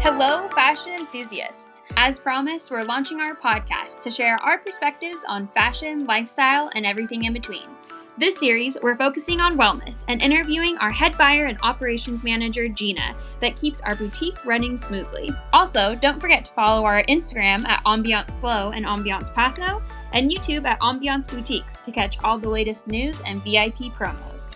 Hello, fashion enthusiasts. As promised, we're launching our podcast to share our perspectives on fashion, lifestyle, and everything in between. This series, we're focusing on wellness and interviewing our head buyer and operations manager, Gina, that keeps our boutique running smoothly. Also, don't forget to follow our Instagram at Ambiance Slow and Ambiance Paso, and YouTube at Ambiance Boutiques to catch all the latest news and VIP promos.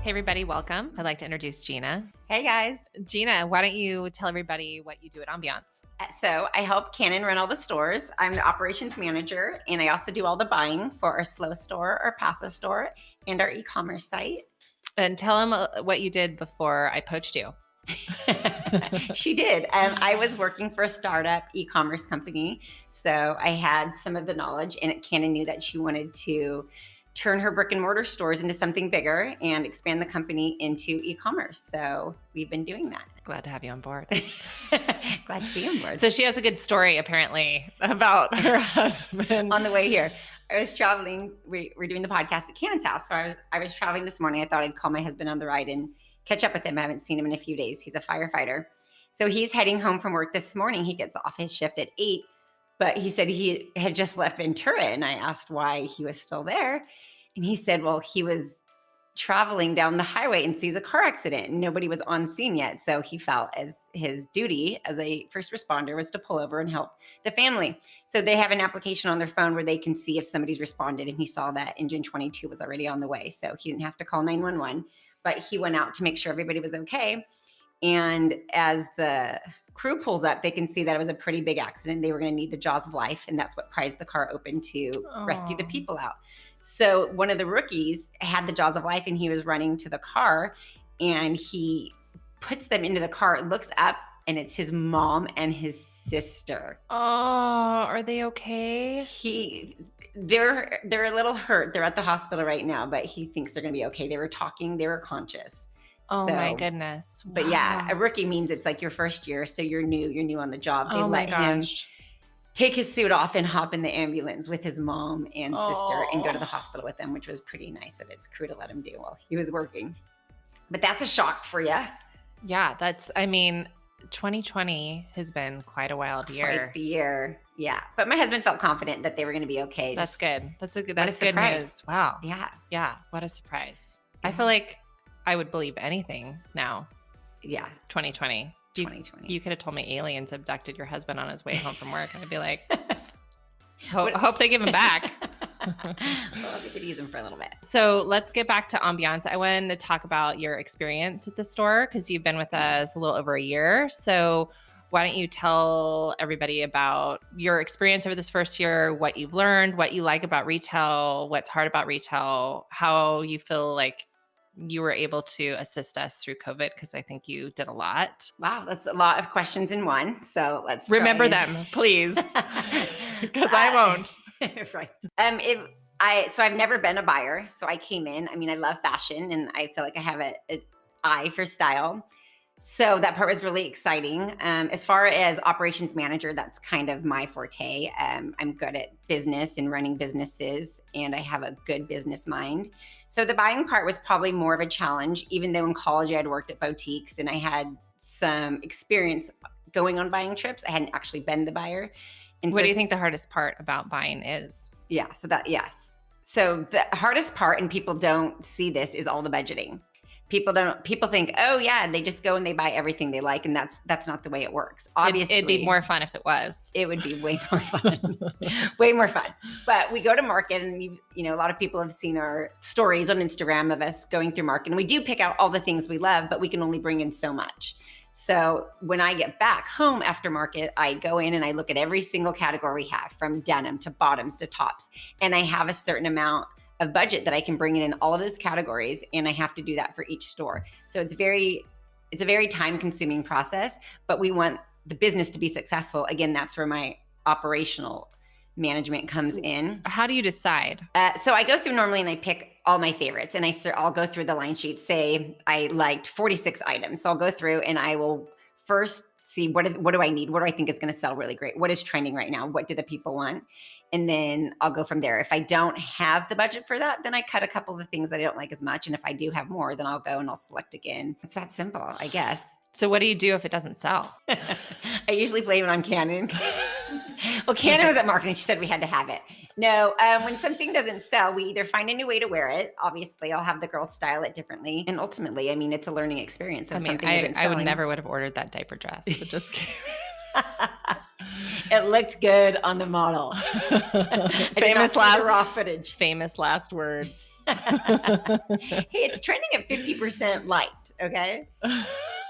Hey everybody, welcome. I'd like to introduce Gina. Hey guys. Gina, why don't you tell everybody what you do at Ambiance? So I help Cannon run all the stores. I'm the operations manager, and I also do all the buying for our Slow store, our Paso store, and our e-commerce site. And tell them what you did before I poached you. She did. I was working for a startup e-commerce company, so I had some of the knowledge, and Cannon knew that she wanted to turn her brick and mortar stores into something bigger and expand the company into e-commerce. So we've been doing that. Glad to have you on board. Glad to be on board. So she has a good story apparently about her husband. On the way here, I was traveling. We're doing the podcast at Cannon's house. So I was traveling this morning. I thought I'd call my husband on the ride and catch up with him. I haven't seen him in a few days. He's a firefighter. So he's heading home from work this morning. He gets off his shift at 8, but he said he had just left Ventura. And I asked why he was still there. And he said, well, he was traveling down the highway and sees a car accident and nobody was on scene yet. So he felt as his duty as a first responder was to pull over and help the family. So they have an application on their phone where they can see if somebody's responded. And he saw that engine 22 was already on the way. So he didn't have to call 911, but he went out to make sure everybody was okay. And as the crew pulls up, they can see that it was a pretty big accident. They were going to need the jaws of life. And that's what prized the car open to rescue the people out. So one of the rookies had the jaws of life and he was running to the car and he puts them into the car, looks up, and it's his mom and his sister. Oh, are they okay? They're a little hurt. They're at the hospital right now, but he thinks they're going to be okay. They were talking, they were conscious. Oh my goodness. Wow. But yeah, a rookie means it's like your first year. So you're new on the job. They let him take his suit off and hop in the ambulance with his mom and sister and go to the hospital with them, which was pretty nice of his crew to let him do while he was working. But that's a shock for you. Yeah, 2020 has been quite a wild year. Quite the year. Yeah. But my husband felt confident that they were going to be okay. That's good. That's good news. Wow. Yeah. Yeah. What a surprise. Yeah. I feel like I would believe anything now. Yeah. 2020. 2020. You could have told me aliens abducted your husband on his way home from work. And I'd be like, hope they give him back. Well, we could use him for a little bit. So let's get back to Ambiance. I wanted to talk about your experience at the store because you've been with us a little over a year. So why don't you tell everybody about your experience over this first year, what you've learned, what you like about retail, what's hard about retail, how you feel like you were able to assist us through COVID, because I think you did a lot. Wow, that's a lot of questions in one. So let's remember them, please, because I won't. Right. So I've never been a buyer. So I came in. I mean, I love fashion, and I feel like I have an eye for style. So that part was really exciting. As far as operations manager, that's kind of my forte. I'm good at business and running businesses, and I have a good business mind. So the buying part was probably more of a challenge, even though in college I had worked at boutiques and I had some experience going on buying trips. I hadn't actually been the buyer. And what do you think the hardest part about buying is? Yeah. So the hardest part, and people don't see this, is all the budgeting. People think, oh yeah, they just go and they buy everything they like. And that's not the way it works. Obviously. It'd be more fun if it was. It would be way more fun, way more fun. But we go to market and a lot of people have seen our stories on Instagram of us going through market, and we do pick out all the things we love, but we can only bring in so much. So when I get back home after market, I go in and I look at every single category we have, from denim to bottoms to tops. And I have a certain amount of budget that I can bring in all of those categories, and I have to do that for each store. So it's a very time-consuming process, but we want the business to be successful. Again, that's where my operational management comes in. How do you decide? So I go through normally and I pick all my favorites, and I'll go through the line sheet. Say I liked 46 items, so I'll go through and I will first see what do I need? What do I think is going to sell really great? What is trending right now? What do the people want? And then I'll go from there. If I don't have the budget for that, then I cut a couple of the things that I don't like as much. And if I do have more, then I'll go and I'll select again. It's that simple, I guess. So what do you do if it doesn't sell? I usually blame it on Canon. Well, Canon was at marketing. She said we had to have it. No, when something doesn't sell, we either find a new way to wear it. Obviously, I'll have the girls style it differently. And ultimately, I mean, it's a learning experience. So something isn't I selling. would never have ordered that diaper dress. So just kidding. It looked good on the model. Famous raw footage. Famous last words. Hey, it's trending at 50% liked, okay?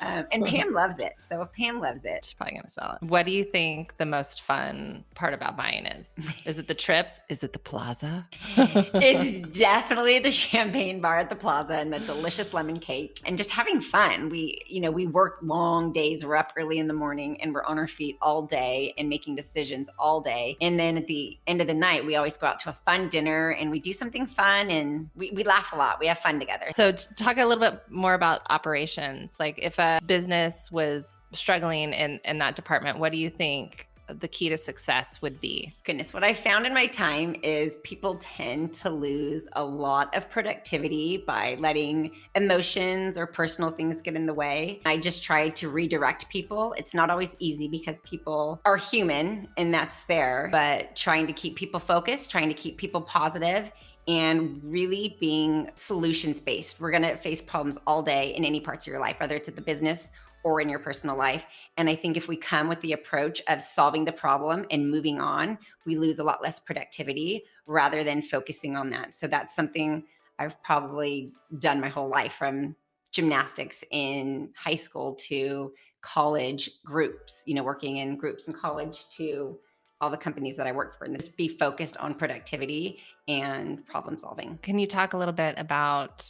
And Pam loves it. So if Pam loves it, she's probably going to sell it. What do you think the most fun part about buying is? Is it the trips? Is it the plaza? It's definitely the champagne bar at the plaza and the delicious lemon cake and just having fun. We work long days. We're up early in the morning and we're on our feet all day and making decisions all day. And then at the end of the night, we always go out to a fun dinner and we do something fun and we laugh a lot. We have fun together. So talk a little bit more about operations. Like if a business was struggling in that department, what do you think the key to success would be? Goodness, what I found in my time is people tend to lose a lot of productivity by letting emotions or personal things get in the way. I just try to redirect people. It's not always easy because people are human and that's there, but trying to keep people focused, trying to keep people positive, and really being solutions-based. We're going to face problems all day in any parts of your life, whether it's at the business or in your personal life. And I think if we come with the approach of solving the problem and moving on, we lose a lot less productivity rather than focusing on that. So that's something I've probably done my whole life, from gymnastics in high school to college groups, working in groups in college, to all the companies that I work for, and just be focused on productivity and problem solving. Can you talk a little bit about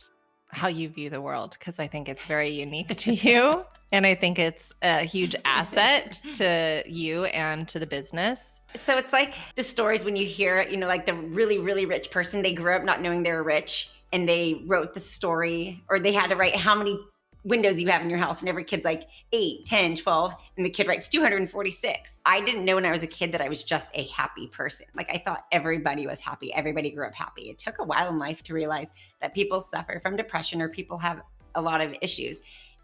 how you view the world? Because I think it's very unique to you. And I think it's a huge asset to you and to the business. So it's like the stories when you hear, like the really, really rich person, they grew up not knowing they were rich and they wrote the story, or they had to write how many windows you have in your house, and every kid's like 8, 10, 12, and the kid writes 246. I didn't know when I was a kid that I was just a happy person. Like I thought everybody was happy. Everybody grew up happy. It took a while in life to realize that people suffer from depression or people have a lot of issues.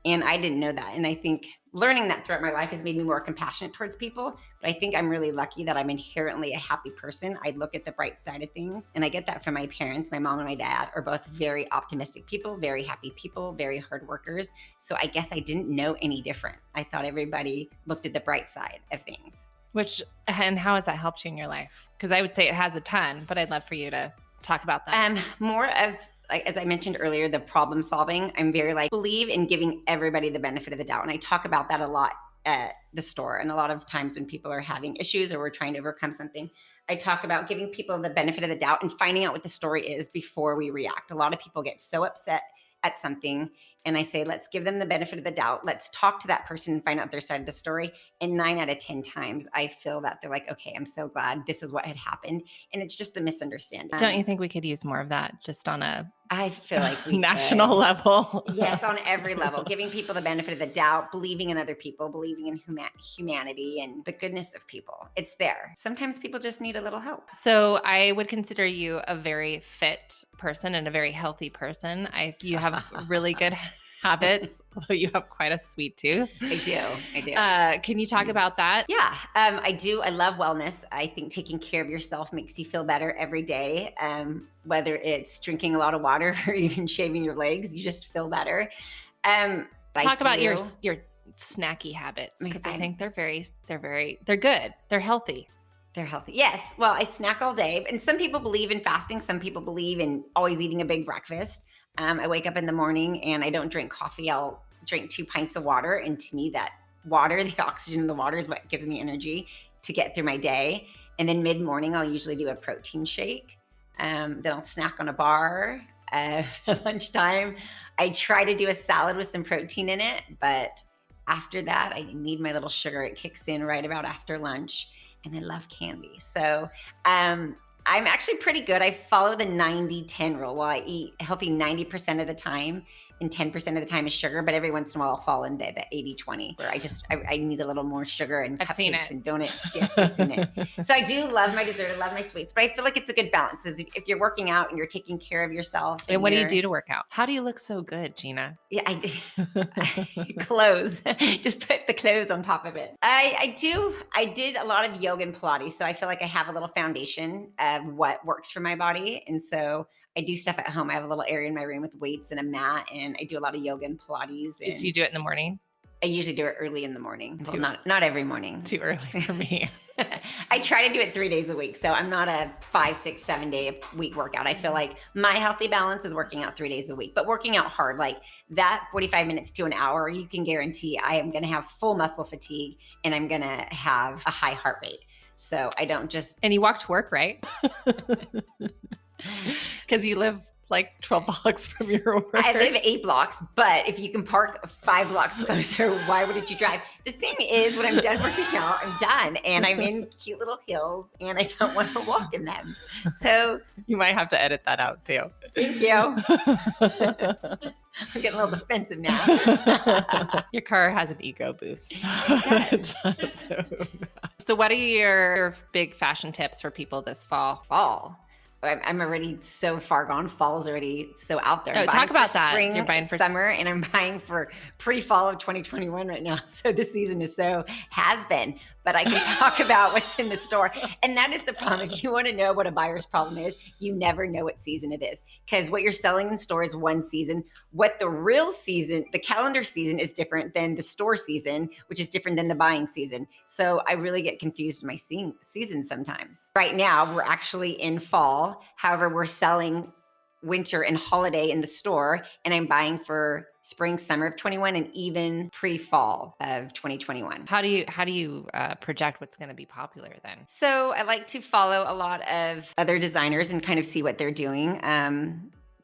And I didn't know that. And I think learning that throughout my life has made me more compassionate towards people. But I think I'm really lucky that I'm inherently a happy person. I look at the bright side of things. And I get that from my parents. My mom and my dad are both very optimistic people, very happy people, very hard workers. So I guess I didn't know any different. I thought everybody looked at the bright side of things. And how has that helped you in your life? Because I would say it has a ton, but I'd love for you to talk about that. More of, like, as I mentioned earlier, the problem solving. I'm very believe in giving everybody the benefit of the doubt. And I talk about that a lot at the store. And a lot of times when people are having issues or we're trying to overcome something, I talk about giving people the benefit of the doubt and finding out what the story is before we react. A lot of people get so upset at something, and I say, let's give them the benefit of the doubt. Let's talk to that person and find out their side of the story. And 9 out of 10 times, I feel that they're like, okay, I'm so glad this is what had happened. And it's just a misunderstanding. Don't you think we could use more of that just on a I feel like we national level? Yes, on every level, giving people the benefit of the doubt, believing in other people, believing in humanity and the goodness of people. It's there. Sometimes people just need a little help. So I would consider you a very fit person and a very healthy person. You have really good habits, although you have quite a sweet tooth. I do. Can you talk about that? Yeah, I do. I love wellness. I think taking care of yourself makes you feel better every day. Whether it's drinking a lot of water or even shaving your legs, you just feel better. Talk about your snacky habits, because I think they're good. They're healthy. They're healthy. Yes. Well, I snack all day. And some people believe in fasting. Some people believe in always eating a big breakfast. I wake up in the morning and I don't drink coffee. I'll drink 2 pints of water. And to me, that water, the oxygen in the water, is what gives me energy to get through my day. And then mid-morning, I'll usually do a protein shake. Then I'll snack on a bar. At lunchtime, I try to do a salad with some protein in it. But after that, I need my little sugar. It kicks in right about after lunch. And I love candy. So I'm actually pretty good. I follow the 90-10 rule. While I eat healthy 90% of the time and 10% of the time is sugar, but every once in a while I'll fall into the 80-20 where I need a little more sugar and cupcakes and donuts. Yes, I've seen it. So I do love my dessert. I love my sweets, but I feel like it's a good balance. Is if you're working out and you're taking care of yourself. And what do you do to work out? How do you look so good, Gina? Yeah, clothes. Just put the clothes on top of it. I did a lot of yoga and Pilates, so I feel like I have a little foundation of what works for my body. And so I do stuff at home. I have a little area in my room with weights and a mat, and I do a lot of yoga and Pilates. And so you do it in the morning? I usually do it early in the morning. Well, not every morning. Too early for me. I try to do it 3 days a week. So I'm not a 5, 6, 7 day a week workout. I feel like my healthy balance is working out 3 days a week, but working out hard, like that 45 minutes to an hour, you can guarantee I am going to have full muscle fatigue and I'm going to have a high heart rate. So I don't just. And you walk to work, right? Because you live like 12 blocks from your work. I live 8 blocks, but if you can park 5 blocks closer, why wouldn't you drive? The thing is, when I'm done working out, I'm done. And I'm in cute little hills and I don't want to walk in them. So you might have to edit that out too. Thank you. I'm getting a little defensive now. Your car has an ego boost. It does. So what are your big fashion tips for people this fall? I'm already so far gone. Fall's already so out there. Oh, talk about that. Spring, you're buying for summer, and I'm buying for pre-fall of 2021 right now. So this season is so has been. But I can talk about what's in the store. And that is the problem. If you want to know what a buyer's problem is, you never know what season it is. Because what you're selling in store is one season. What the real season, the calendar season is different than the store season, which is different than the buying season. So I really get confused in my season sometimes. Right now, we're actually in fall. However, we're selling winter and holiday in the store, and I'm buying for spring, summer of 21, and even pre-fall of 2021. How do you project what's going to be popular then? So I like to follow a lot of other designers and kind of see what they're doing.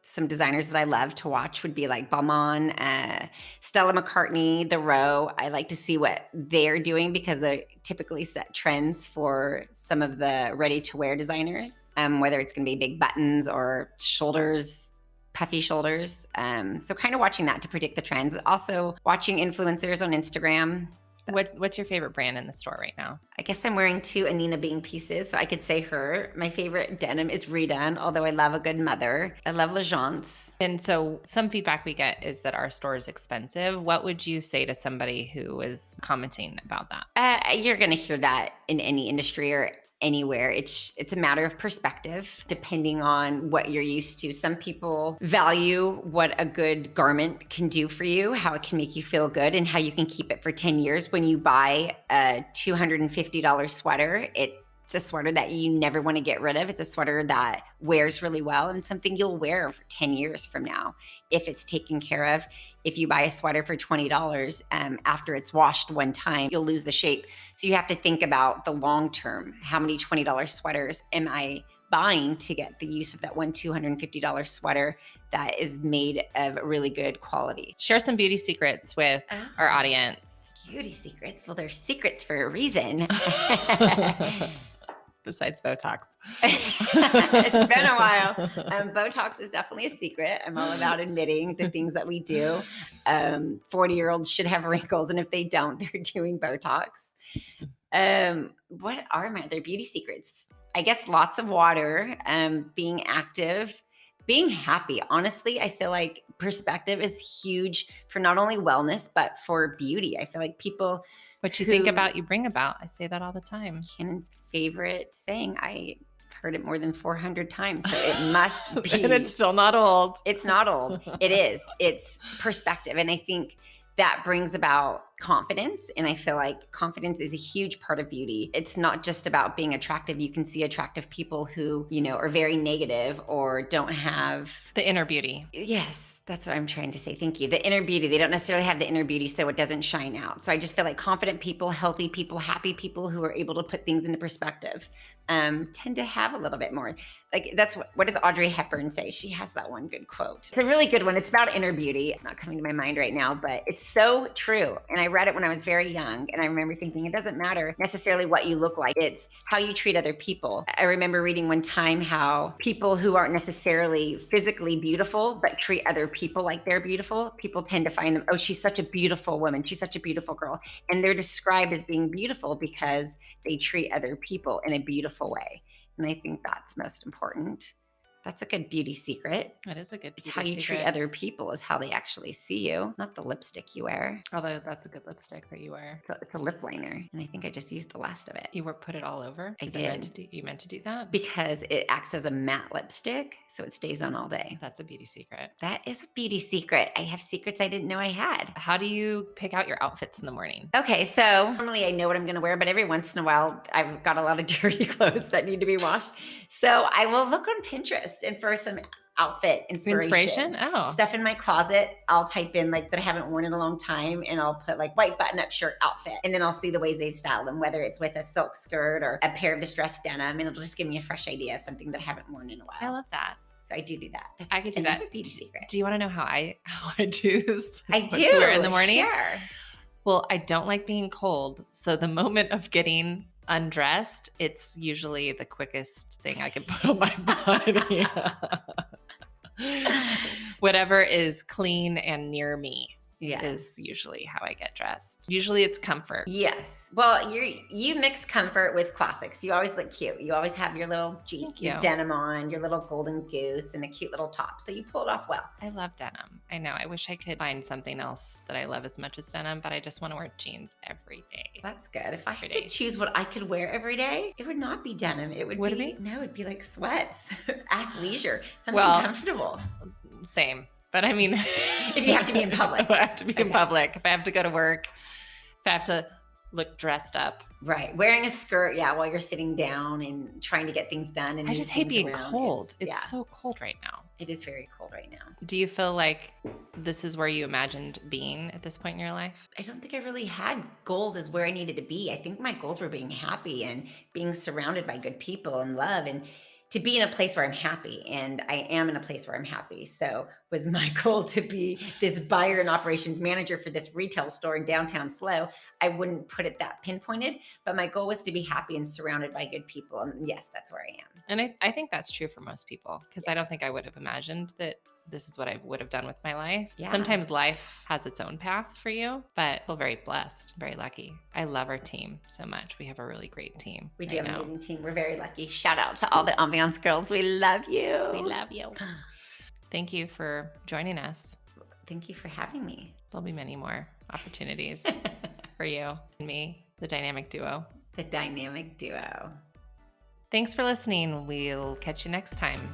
Some designers that I love to watch would be like Balmain, Stella McCartney, The Row. I like to see what they're doing because they typically set trends for some of the ready-to-wear designers, whether it's going to be big buttons or shoulders, puffy shoulders. So kind of watching that to predict the trends. Also watching influencers on Instagram. What's your favorite brand in the store right now? I guess I'm wearing 2 Anina Bing pieces, so I could say her. My favorite denim is Redone, although I love a good mother. I love L'Agence. And so some feedback we get is that our store is expensive. What would you say to somebody who is commenting about that? You're going to hear that in any industry or anywhere. It's a matter of perspective, depending on what you're used to. Some people value what a good garment can do for you, how it can make you feel good, and how you can keep it for 10 years. When you buy a $250 sweater, it's a sweater that you never want to get rid of. It's a sweater that wears really well and something you'll wear for 10 years from now if it's taken care of. If you buy a sweater for $20, after it's washed one time, you'll lose the shape. So you have to think about the long term. How many $20 sweaters am I buying to get the use of that one $250 sweater that is made of really good quality? Share some beauty secrets with our audience. Beauty secrets? Well, they're secrets for a reason. Besides Botox. It's been a while. Botox is definitely a secret. I'm all about admitting the things that we do. 40-year-olds should have wrinkles, and if they don't, they're doing Botox. What are my other beauty secrets? I guess lots of water, being active, being happy. Honestly, I feel like perspective is huge for not only wellness, but for beauty. I feel like people... What you think about, you bring about. I say that all the time. Cannon's favorite saying. I've heard it more than 400 times. So it must be. And it's still not old. It's not old. It is. It's perspective. And I think that brings about confidence. And I feel like confidence is a huge part of beauty. It's not just about being attractive. You can see attractive people who, are very negative or don't have the inner beauty. Yes, that's what I'm trying to say. Thank you. The inner beauty. They don't necessarily have the inner beauty, so it doesn't shine out. So I just feel like confident people, healthy people, happy people who are able to put things into perspective tend to have a little bit more. Like that's what does Audrey Hepburn say? She has that one good quote. It's a really good one. It's about inner beauty. It's not coming to my mind right now, but it's so true. And I read it when I was very young. And I remember thinking it doesn't matter necessarily what you look like. It's how you treat other people. I remember reading one time how people who aren't necessarily physically beautiful, but treat other people like they're beautiful, people tend to find them, oh, she's such a beautiful woman. She's such a beautiful girl. And they're described as being beautiful because they treat other people in a beautiful way. And I think that's most important. That's a good beauty secret. That is a good beauty It's how you treat other people is how they actually see you, not the lipstick you wear. Although that's a good lipstick that you wear. It's a lip liner, and I think I just used the last of it. You put it all over? I did. You meant to do that? Because it acts as a matte lipstick, so it stays on all day. That's a beauty secret. That is a beauty secret. I have secrets I didn't know I had. How do you pick out your outfits in the morning? Okay, so normally I know what I'm going to wear, but every once in a while I've got a lot of dirty clothes that need to be washed. So I will look on Pinterest and for some outfit inspiration. Oh. Stuff in my closet. I'll type in like that I haven't worn in a long time and I'll put like white button-up shirt outfit. And then I'll see the ways they've styled them, whether it's with a silk skirt or a pair of distressed denim. And it'll just give me a fresh idea of something that I haven't worn in a while. I love that. So I do that. I could do that. Beauty secret. Do you want to know how I choose I what do. to wear in the morning? Sure. Well, I don't like being cold. So the moment of getting undressed, it's usually the quickest thing I can put on my body. Whatever is clean and near me is usually how I get dressed. Usually it's comfort. Yes. Well, you mix comfort with classics. You always look cute. You always have your little your denim on, your little golden goose, and a cute little top. So you pull it off well. I love denim. I know. I wish I could find something else that I love as much as denim, but I just want to wear jeans every day. That's good. If I had to choose what I could wear every day, it would not be denim. It would be? No, it'd be like sweats, athleisure, something comfortable. Same. But I mean, if you have to be in public. I have to be in public. If I have to go to work, if I have to look dressed up. Right. Wearing a skirt, while you're sitting down and trying to get things done. And I just hate being cold. It's so cold right now. It is very cold right now. Do you feel like this is where you imagined being at this point in your life? I don't think I really had goals as where I needed to be. I think my goals were being happy and being surrounded by good people and love and to be in a place where I'm happy, and I am in a place where I'm happy. So was my goal to be this buyer and operations manager for this retail store in downtown SLO. I wouldn't put it that pinpointed, but my goal was to be happy and surrounded by good people. And yes, that's where I am. And I think that's true for most people, because I don't think I would have imagined that this is what I would have done with my life. Yeah. Sometimes life has its own path for you, but I feel very blessed, very lucky. I love our team so much. We have a really great team. We do have an amazing team. We're very lucky. Shout out to all the Ambiance girls. We love you. We love you. Thank you for joining us. Thank you for having me. There'll be many more opportunities for you and me, the dynamic duo. The dynamic duo. Thanks for listening. We'll catch you next time.